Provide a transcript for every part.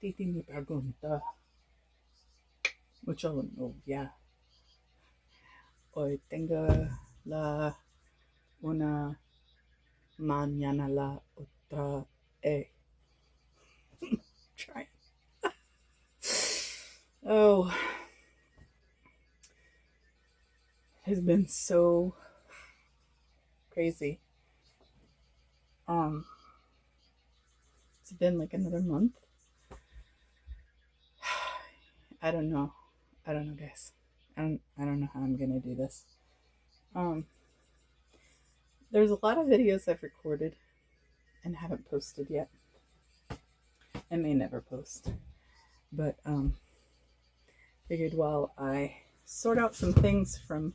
Titi me pregunta, mucho novia. Hoy tengo la una, mañana la otra. Try. Oh, it has been so crazy. It's been like another month. I don't know. I don't know, guys. I don't know how I'm gonna do this. Um, there's a lot of videos I've recorded and haven't posted yet. I may never post, but figured while I sort out some things from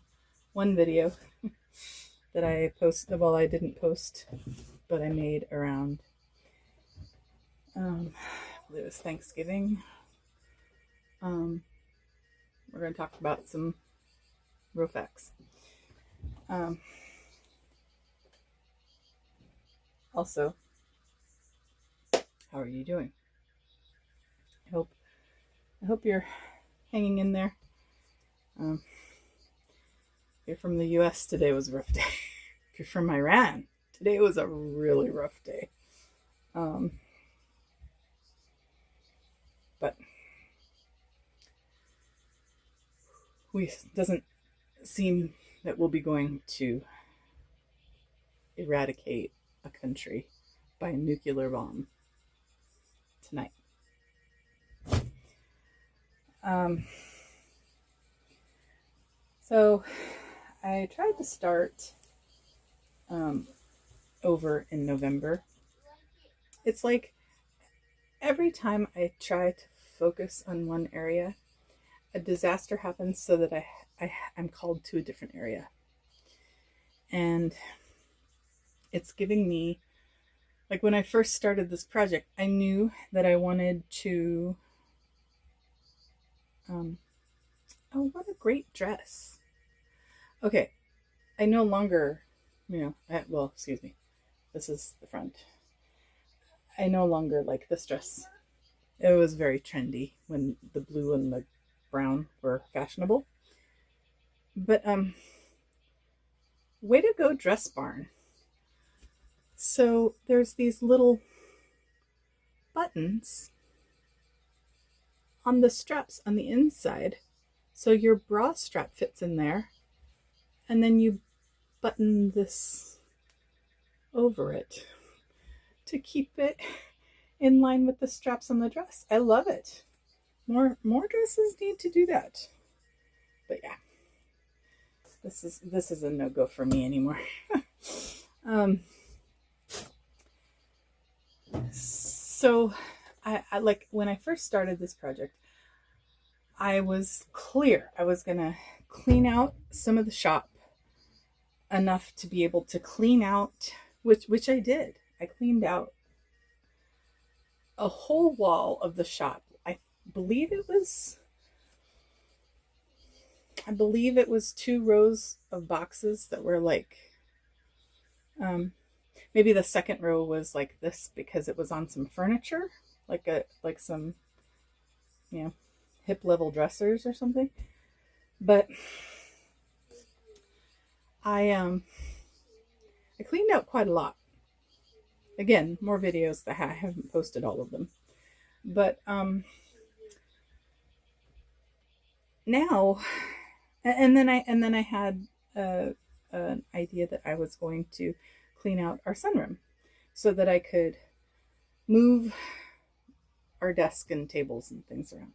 one video that I posted, well, I didn't post, but I made around, I believe it was Thanksgiving. We're going to talk about some real facts. Also, how are you doing? I hope you're hanging in there. If you're from the US, today was a rough day. If you're from Iran, today was a really rough day. But doesn't seem that we'll be going to eradicate a country by a nuclear bomb tonight. So I tried to start over in November. It's like every time I try to focus on one area, a disaster happens so that I'm called to a different area. And it's giving me, like when I first started this project, I knew that I wanted to, oh, what a great dress. Okay, I no longer, well, excuse me, this is the front. I no longer like this dress. It was very trendy when the blue and the brown were fashionable. But way to go, Dress Barn. So there's these little buttons on the straps on the inside. So your bra strap fits in there. And then you button this over it to keep it in line with the straps on the dress. I love it. More dresses need to do that. But yeah, this is a no-go for me anymore. So I like when I first started this project, I was clear I was gonna clean out some of the shop enough to be able to clean out, which I did. I cleaned out a whole wall of the shop. I believe it was 2 rows of boxes that were like, maybe the second row was like this because it was on some furniture, like some, hip level dressers or something. But I cleaned out quite a lot. Again, more videos that I haven't posted all of them. But now, and then I had an idea that I was going to clean out our sunroom so that I could move our desk and tables and things around.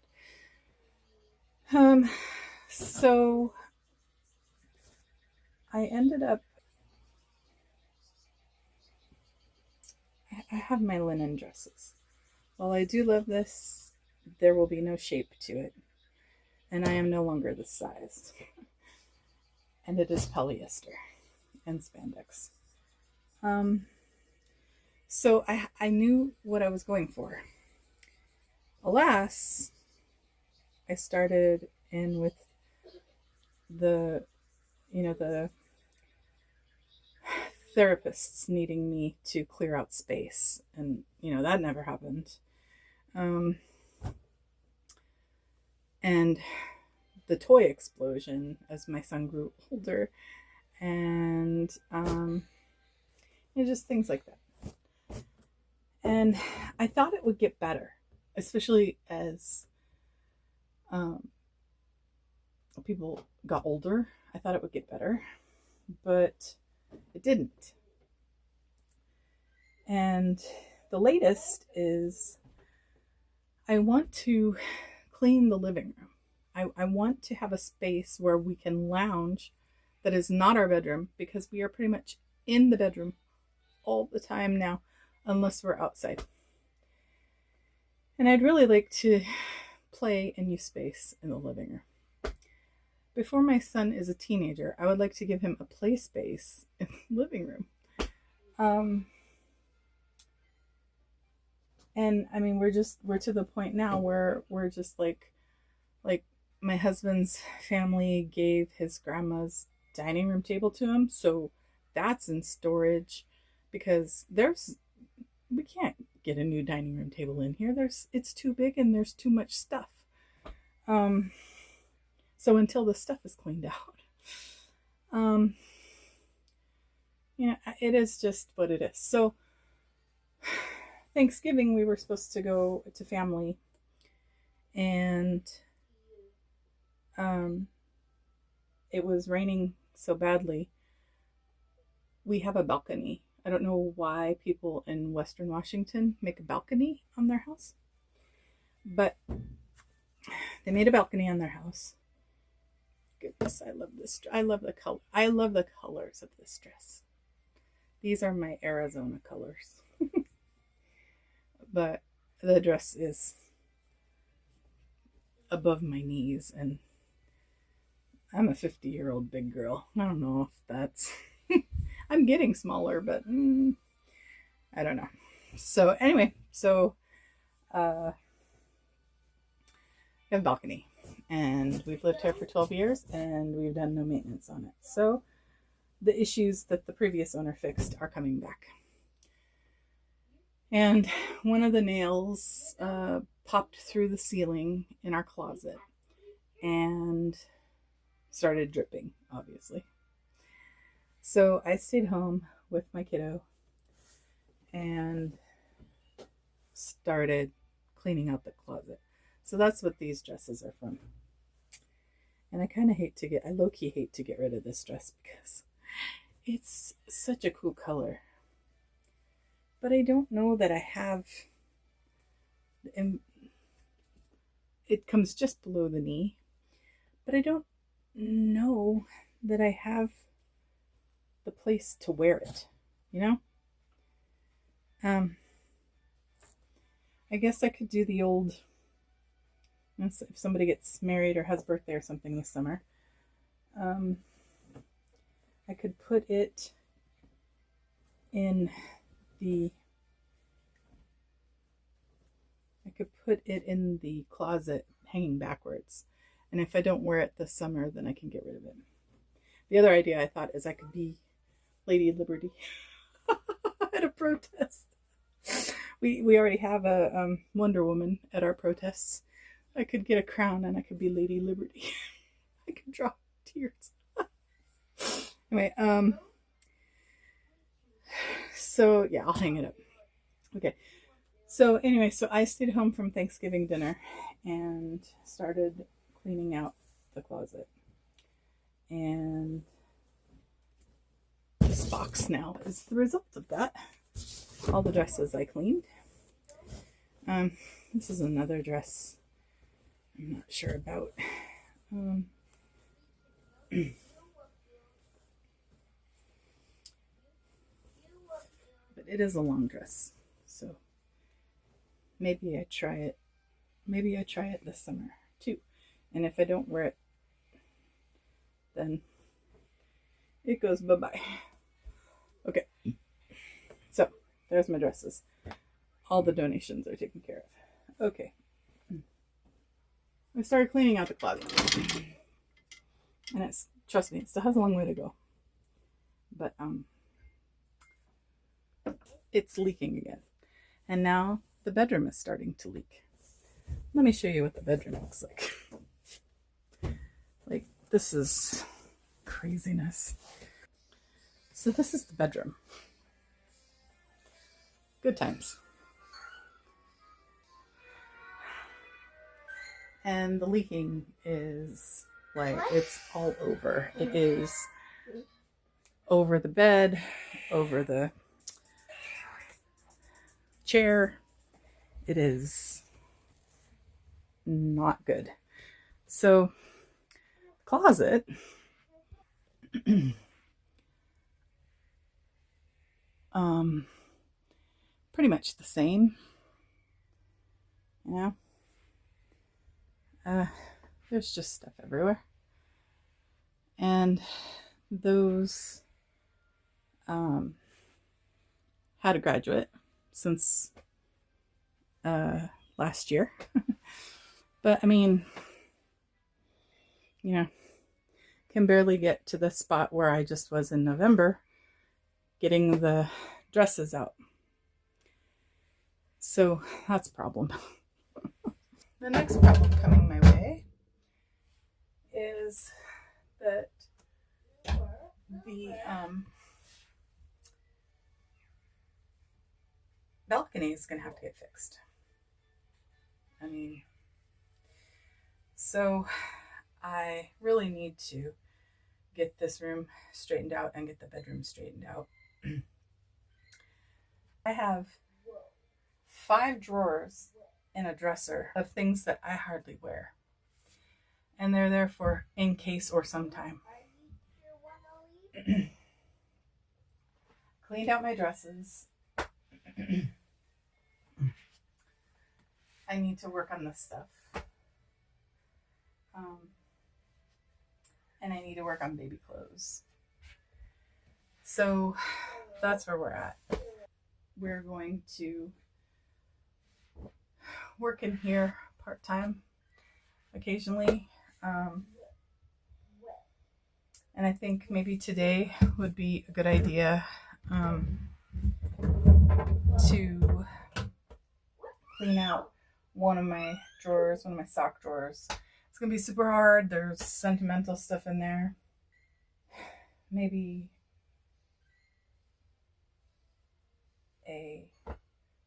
So I ended up, I have my linen dresses. While I do love this, there will be no shape to it. And I am no longer this size. And it is polyester and spandex. So I knew what I was going for. Alas, I started in with the therapists needing me to clear out space, and that never happened. and the toy explosion as my son grew older, and just things like that. And I thought it would get better, especially as people got older. I thought it would get better, but it didn't. And the latest is I want to clean the living room. I want to have a space where we can lounge that is not our bedroom, because we are pretty much in the bedroom all the time now, unless we're outside. And I'd really like to play and use space in the living room. Before my son is a teenager, I would like to give him a play space in the living room. And I mean, we're to the point now where we're just like my husband's family gave his grandma's dining room table to him, so that's in storage, because we can't get a new dining room table in here. It's too big and there's too much stuff. So until the stuff is cleaned out, it is just what it is. So Thanksgiving, we were supposed to go to family, and it was raining so badly. We have a balcony. I don't know why people in Western Washington make a balcony on their house, but they made a balcony on their house. Goodness, I love this. I love the color. I love the colors of this dress. These are my Arizona colors. But the dress is above my knees, and I'm a 50-year-old big girl. I don't know if that's... I'm getting smaller, but I don't know. So anyway, we have a balcony, and we've lived here for 12 years, and we've done no maintenance on it. So the issues that the previous owner fixed are coming back. And one of the nails popped through the ceiling in our closet and started dripping, obviously. So I stayed home with my kiddo and started cleaning out the closet. So that's what these dresses are from. And I low-key hate to get rid of this dress because it's such a cool color. But I don't know that I have, it comes just below the knee, but I don't know that I have the place to wear it, I guess I could do the old, if somebody gets married or has a birthday or something this summer, I could put it in the closet hanging backwards. And if I don't wear it this summer, then I can get rid of it. The other idea I thought is I could be Lady Liberty at a protest. We already have a Wonder Woman at our protests. I could get a crown and I could be Lady Liberty. I could drop tears. Anyway, so yeah, I'll hang it up. Okay. So anyway, so I stayed home from Thanksgiving dinner and started cleaning out the closet. And this box now is the result of that. All the dresses I cleaned. This is another dress I'm not sure about. But it is a long dress, so maybe I try it. Maybe I try it this summer too. And if I don't wear it, then it goes bye-bye. Okay. So there's my dresses. All the donations are taken care of. Okay. I started cleaning out the closet. And trust me, it still has a long way to go. But it's leaking again. And now the bedroom is starting to leak. Let me show you what the bedroom looks like. This is craziness. So this is the bedroom. Good times. And the leaking is like, it's all over. It is over the bed, over the chair. It is not good. So, closet. Pretty much the same. You know, there's just stuff everywhere. And those had a graduate since last year. But I mean, you know, can barely get to the spot where I just was in November, getting the dresses out. So that's a problem. The next problem coming my way is that the balcony is going to have to get fixed. I mean, so I really need to get this room straightened out and get the bedroom straightened out. I have 5 drawers in a dresser of things that I hardly wear. And they're there for in case or sometime. Cleaned out my dresses. I need to work on this stuff. And I need to work on baby clothes. So that's where we're at. We're going to work in here part-time occasionally. And I think maybe today would be a good idea to clean out one of my drawers, one of my sock drawers. It's going to be super hard. There's sentimental stuff in there. Maybe a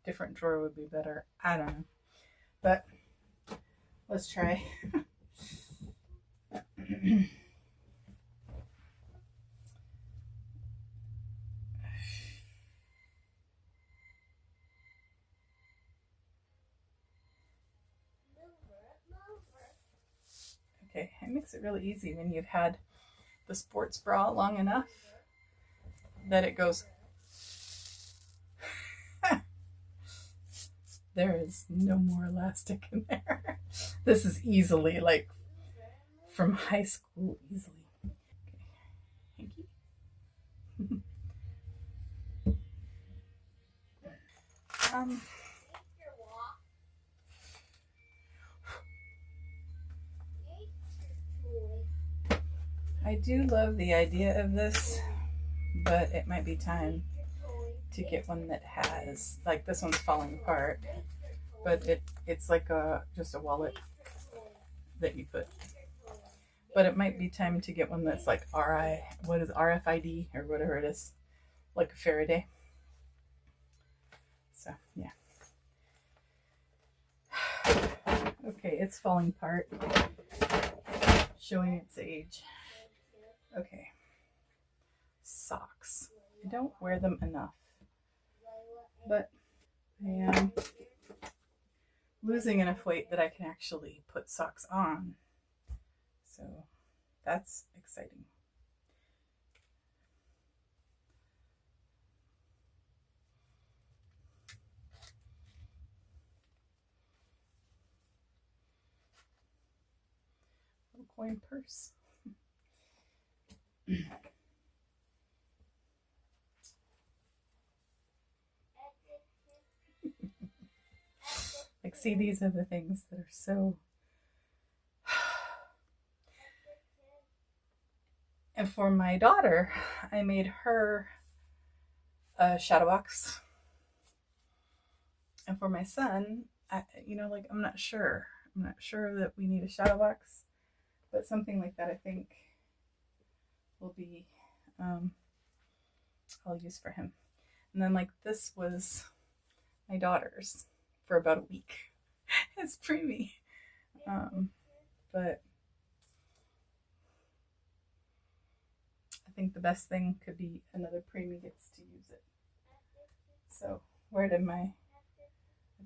different drawer would be better. I don't know. But let's try. Okay, it makes it really easy when you've had the sports bra long enough that it goes. There is no more elastic in there. This is easily like from high school, easily. Okay. Hanky. I do love the idea of this, but it might be time to get one that has, like this one's falling apart, but it's like just a wallet that you put. But it might be time to get one that's like RFID or whatever it is, like a Faraday. So yeah. Okay, it's falling apart, showing its age. Okay, socks. I don't wear them enough, but I am losing enough weight that I can actually put socks on. So that's exciting. Little coin purse. Like, see, these are the things that are so. And for my daughter, I made her a shadow box. And for my son, I'm not sure. I'm not sure that we need a shadow box. But something like that I think will be, I'll use for him. And then like this was my daughter's for about a week. It's preemie. But I think the best thing could be another preemie gets to use it. So where did I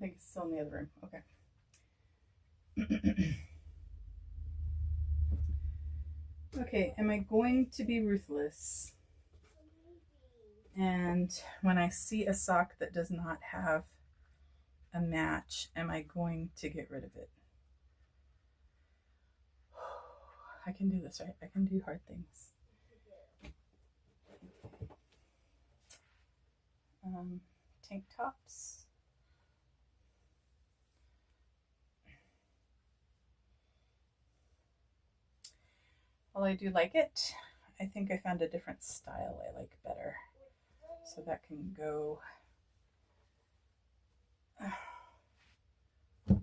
think it's still in the other room. Okay. Okay, am I going to be ruthless? And when I see a sock that does not have a match, am I going to get rid of it? I can do this, right? I can do hard things. Tank tops. Well, I do like it. I think I found a different style I like better. So that can go. Put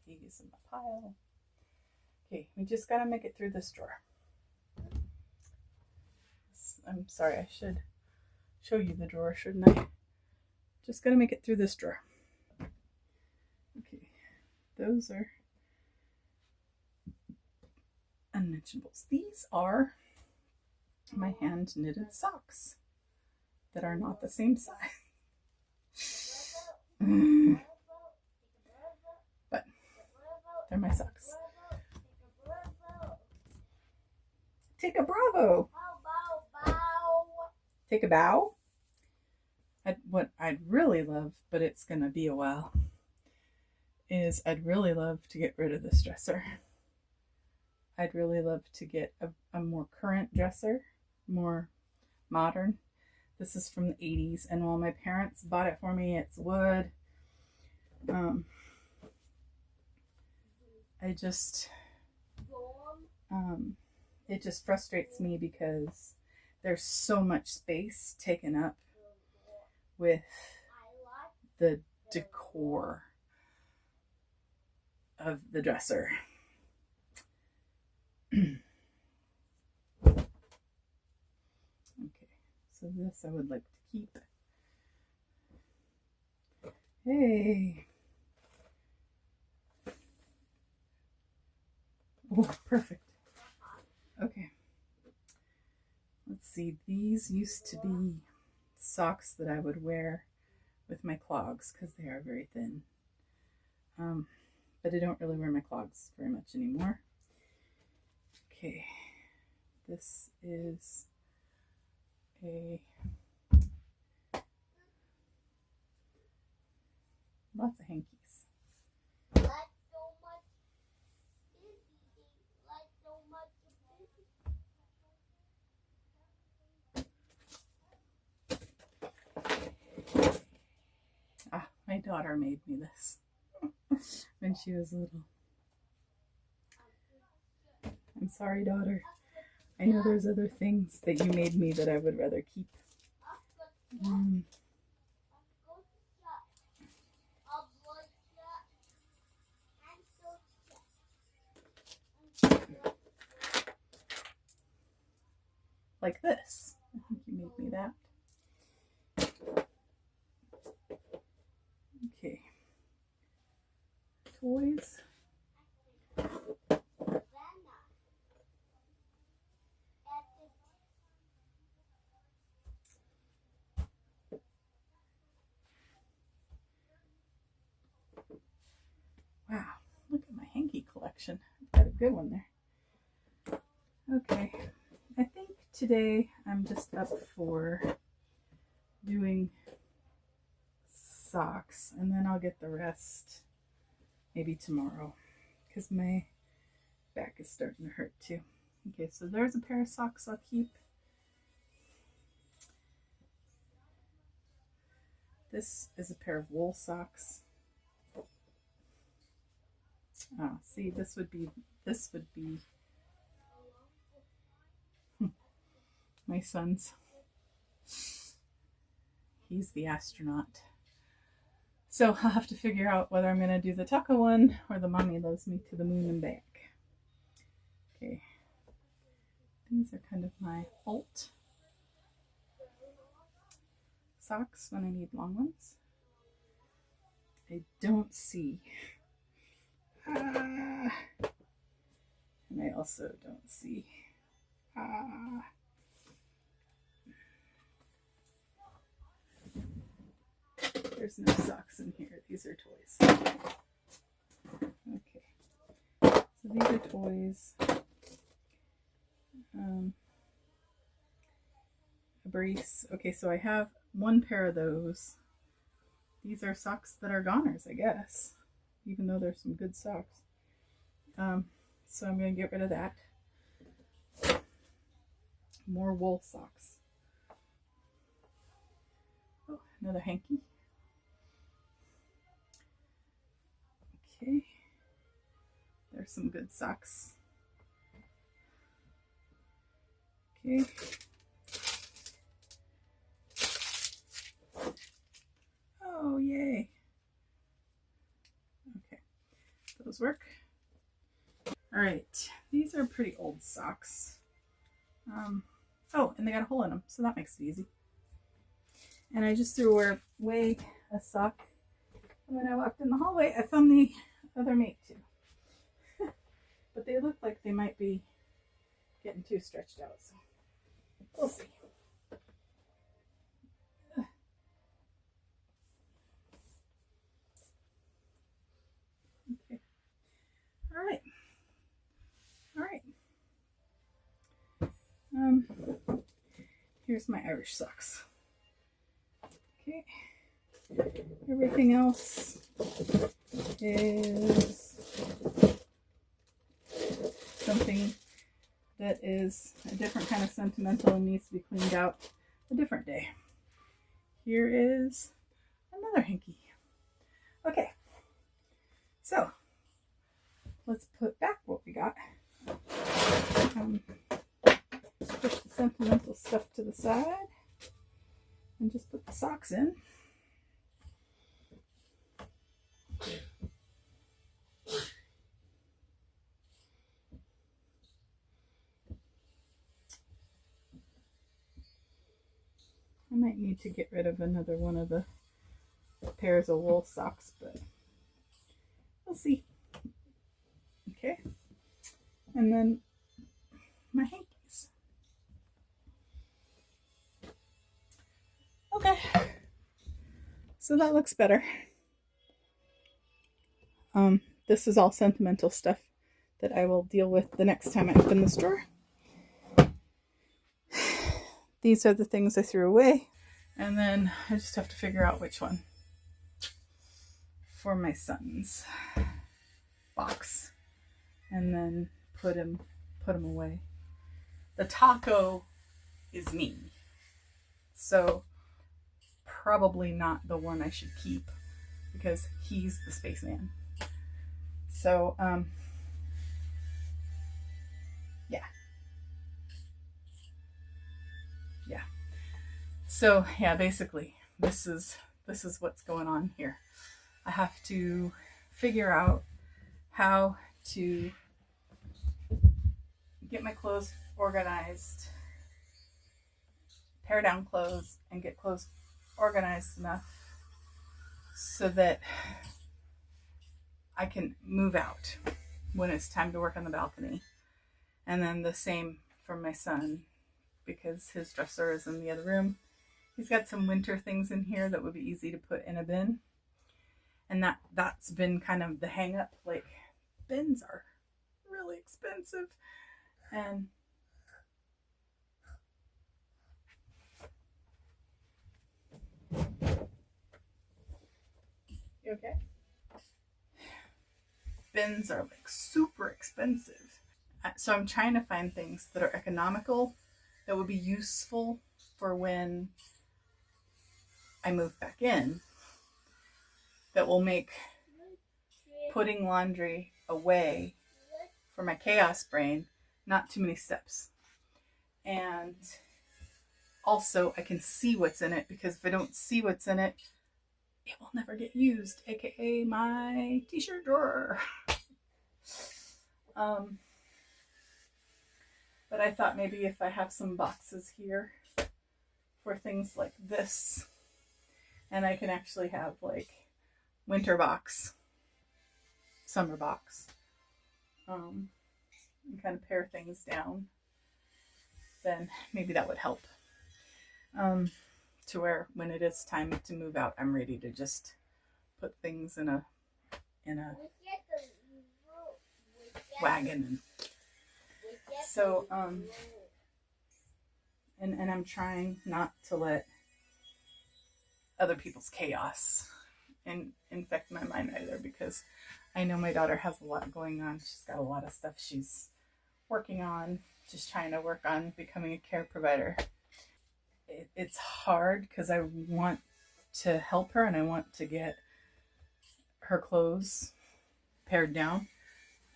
these in the pile. Okay, we just gotta make it through this drawer. I'm sorry, I should show you the drawer, shouldn't I? Just gotta make it through this drawer. Okay, those are unmentionables. These are my hand knitted socks that are not the same size. But they're my socks. Take a bravo. Take a bow. What I'd really love, but it's gonna be a while, is I'd really love to get rid of this dresser. I'd really love to get a more current dresser, more modern. This is from the 80s, and while my parents bought it for me, it's wood. It just frustrates me because there's so much space taken up with the decor of the dresser. Okay, so this I would like to keep. Hey. Oh, perfect. Okay. Let's see. These used to be socks that I would wear with my clogs because they are very thin. But I don't really wear my clogs very much anymore. Okay. This is lots of hankies. My daughter made me this when she was little. I'm sorry, daughter. I know there's other things that you made me that I would rather keep. Like this. I think you made me that. Okay. Toys. Wow, look at my hanky collection. I've got a good one there. Okay, I think today I'm just up for doing socks, and then I'll get the rest maybe tomorrow because my back is starting to hurt too. Okay, so there's a pair of socks I'll keep. This is a pair of wool socks. Oh, see, this would be my son's. He's the astronaut. So I'll have to figure out whether I'm going to do the Tucka one or the Mommy Loves Me to the Moon and Back. Okay, these are kind of my alt socks when I need long ones. I don't see. And I also don't see. There's no socks in here. These are toys. Okay. So these are toys. A brace. Okay, so I have one pair of those. These are socks that are goners, I guess, even though there's some good socks. So I'm going to get rid of that. More wool socks. Oh, another hanky. Okay. There's some good socks. Okay. Oh, yay. Okay. Those work. All right. These are pretty old socks. Oh, and they got a hole in them, so that makes it easy. And I just threw away a sock. And when I walked in the hallway, I found the other mate too. But they look like they might be getting too stretched out, so we'll see. Okay. All right. Here's my Irish socks. Okay. Everything else is something that is a different kind of sentimental and needs to be cleaned out a different day. Here is another hanky. Okay, so let's put back what we got. Push the sentimental stuff to the side and just put the socks in. I might need to get rid of another one of the pairs of wool socks, but we'll see. Okay, and then my hankies. Okay, so that looks better. This is all sentimental stuff that I will deal with the next time I open this drawer. These are the things I threw away, and then I just have to figure out which one for my son's box, and then put him away. The taco is me, so probably not the one I should keep because he's the spaceman. So yeah. So yeah, basically this is what's going on here. I have to figure out how to get my clothes organized, pare down clothes, and get clothes organized enough so that I can move out when it's time to work on the balcony. And then the same for my son, because his dresser is in the other room. He's got some winter things in here that would be easy to put in a bin. And that's been kind of the hang up. Like, bins are really expensive. And you okay? Bins are like super expensive. So I'm trying to find things that are economical, that would be useful for when I move back in, that will make putting laundry away for my chaos brain not too many steps. And also I can see what's in it, because if I don't see what's in it, it will never get used, aka my t-shirt drawer. But I thought maybe if I have some boxes here for things like this, and I can actually have like winter box, summer box, and kind of pare things down, then maybe that would help. To where when it is time to move out, I'm ready to just put things in a wagon. And so and I'm trying not to let other people's chaos infect my mind either, because I know my daughter has a lot going on. She's got a lot of stuff she's working on, just trying to work on becoming a care provider. It's hard because I want to help her and I want to get her clothes pared down.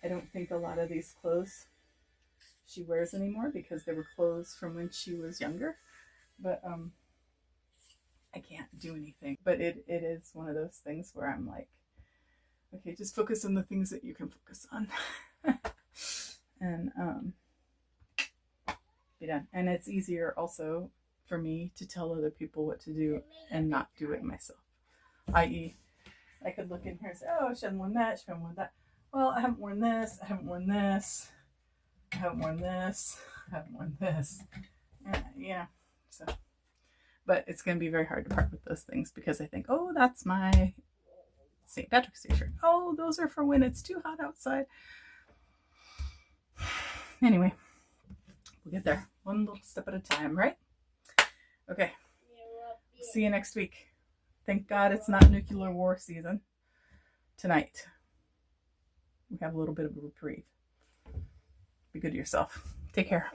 I don't think a lot of these clothes she wears anymore because they were clothes from when she was younger. But I can't do anything. But it is one of those things where I'm like, okay, just focus on the things that you can focus on. And be done. And it's easier also for me to tell other people what to do and not do it myself. I.e., I could look in here and say, oh, she hasn't worn that, she hasn't worn that. Well, I haven't worn this, I haven't worn this, I haven't worn this, I haven't worn this. Yeah, so. But it's going to be very hard to part with those things because I think, oh, that's my St. Patrick's Day shirt. Oh, those are for when it's too hot outside. Anyway, we'll get there. One little step at a time, right? Okay. See you next week. Thank God it's not nuclear war season tonight. We have a little bit of a reprieve. Be good to yourself. Take care.